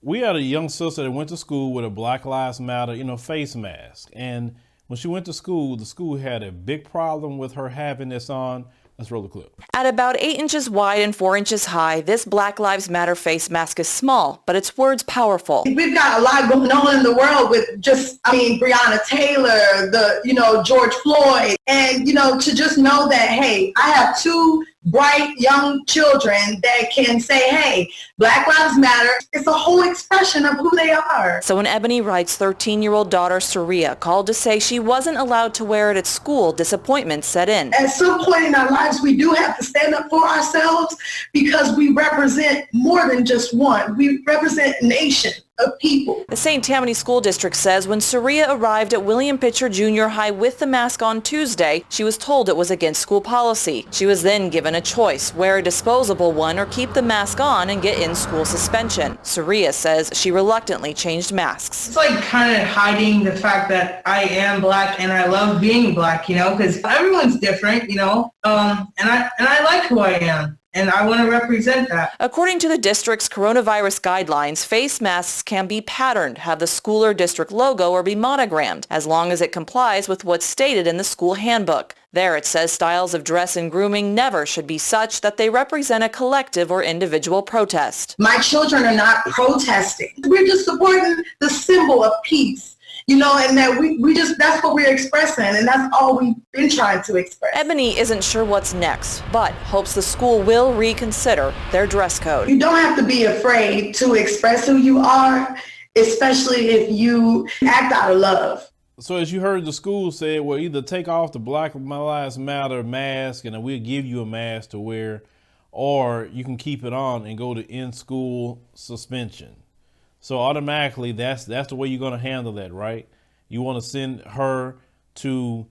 we had a young sister that went to school with a Black Lives Matter, face mask. And when she went to school, the school had a big problem with her having this on. Let's roll the clip. At about 8 inches wide and 4 inches high, this Black Lives Matter face mask is small, but its words powerful. We've got a lot going on in the world with Breonna Taylor, George Floyd, and, to just know that, hey, I have two bright young children that can say, hey, Black Lives Matter. It's a whole expression of who they are. So when Ebony Wright's 13-year-old daughter, Saria, called to say she wasn't allowed to wear it at school, disappointment set in. At some point in our lives, we do have to stand up for ourselves because we represent more than just one. We represent a nation of people. The St. Tammany School District says when Saria arrived at William Pitcher Junior High with the mask on Tuesday, she was told it was against school policy. She was then given a choice, wear a disposable one or keep the mask on and get in-school suspension. Saria says she reluctantly changed masks. It's like kind of hiding the fact that I am Black and I love being Black, because everyone's different, and I like who I am. And I want to represent that. According to the district's coronavirus guidelines, face masks can be patterned, have the school or district logo, or be monogrammed, as long as it complies with what's stated in the school handbook. There it says styles of dress and grooming never should be such that they represent a collective or individual protest. My children are not protesting. We're just supporting the symbol of peace. And that we just, that's what we're expressing, and that's all we've been trying to express. Ebony isn't sure what's next, but hopes the school will reconsider their dress code. You don't have to be afraid to express who you are, especially if you act out of love. So as you heard, the school said, well, either take off the Black Lives Matter mask and we'll give you a mask to wear, or you can keep it on and go to in-school suspension. So automatically, that's the way you're going to handle that, right? You want to send her to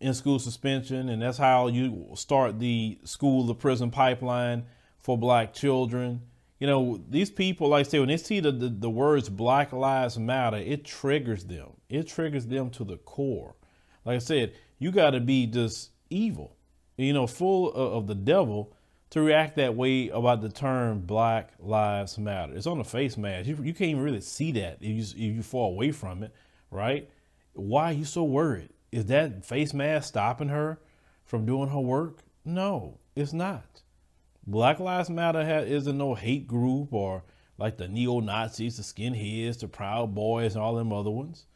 in-school suspension, and that's how you start the school-to-prison pipeline for Black children. These people, like I say, when they see the words Black Lives Matter, it triggers them. It triggers them to the core. Like I said, you got to be just evil, full of the devil, to react that way about the term Black Lives Matter. It's on the face mask. You can't even really see that if you fall away from it, right? Why are you so worried? Is that face mask stopping her from doing her work? No, it's not. Black Lives Matter isn't no hate group or like the neo-Nazis, the skinheads, the Proud Boys, and all them other ones,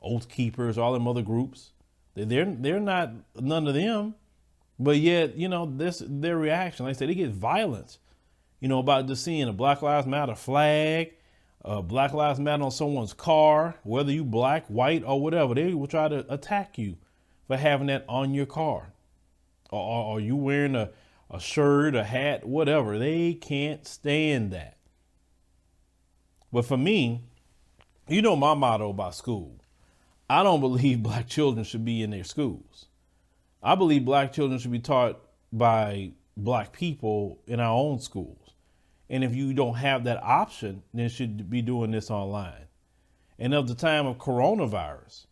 Oath Keepers, all them other groups. They're not none of them. But yet, this their reaction. Like I said, they get violent, about just seeing a Black Lives Matter flag, Black Lives Matter on someone's car, whether you Black, white, or whatever. They will try to attack you for having that on your car. Or you wearing a shirt, a hat, whatever. They can't stand that. But for me, my motto about school. I don't believe Black children should be in their schools. I believe Black children should be taught by Black people in our own schools. And if you don't have that option, then you should be doing this online. And of the time of coronavirus,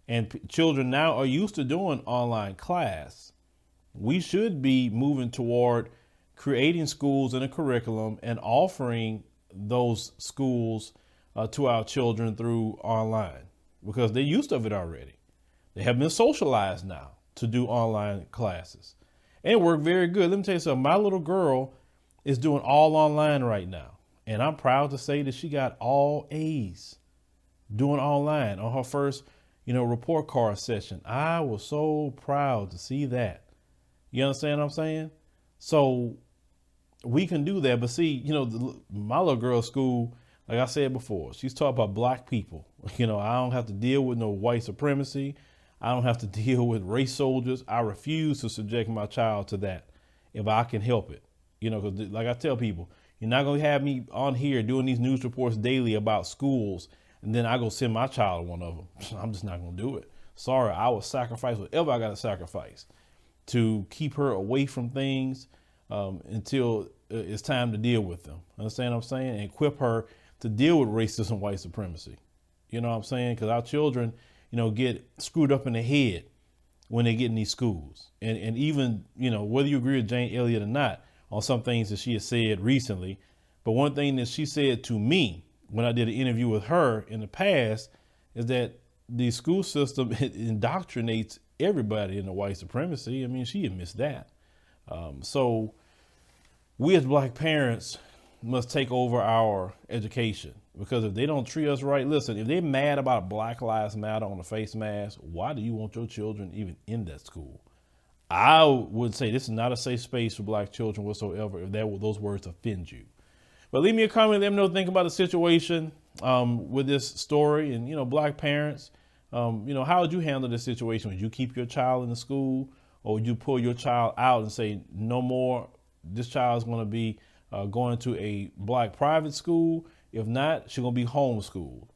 and children now are used to doing online class, we should be moving toward creating schools and a curriculum and offering those schools to our children through online, because they're used to it already. They have been socialized now to do online classes, and it worked very good. Let me tell you something. My little girl is doing all online right now, and I'm proud to say that she got all A's doing online on her first, report card session. I was so proud to see that. You understand what I'm saying? So we can do that. But see, my little girl's school, like I said before, she's taught by Black people. I don't have to deal with no white supremacy. I don't have to deal with race soldiers. I refuse to subject my child to that if I can help it. Because like I tell people, you're not going to have me on here doing these news reports daily about schools, and then I go send my child to one of them. I'm just not going to do it. Sorry, I will sacrifice whatever I got to sacrifice to keep her away from things until it's time to deal with them. Understand what I'm saying? And equip her to deal with racism and white supremacy. You know what I'm saying? Because our children, get screwed up in the head when they get in these schools. And even, whether you agree with Jane Elliott or not on some things that she has said recently, but one thing that she said to me when I did an interview with her in the past, is that the school system indoctrinates everybody in the white supremacy. I mean, she admits that. So we as black parents must take over our education, because if they don't treat us right, listen, if they're mad about Black Lives Matter on the face mask, why do you want your children even in that school? I would say this is not a safe space for black children whatsoever if those words offend you. But leave me a comment, let me know what you think about the situation with this story. And, you know, black parents, you know, how would you handle this situation? Would you keep your child in the school, or would you pull your child out and say, no more, this child is going to be going to a black private school? If not, she's going to be homeschooled.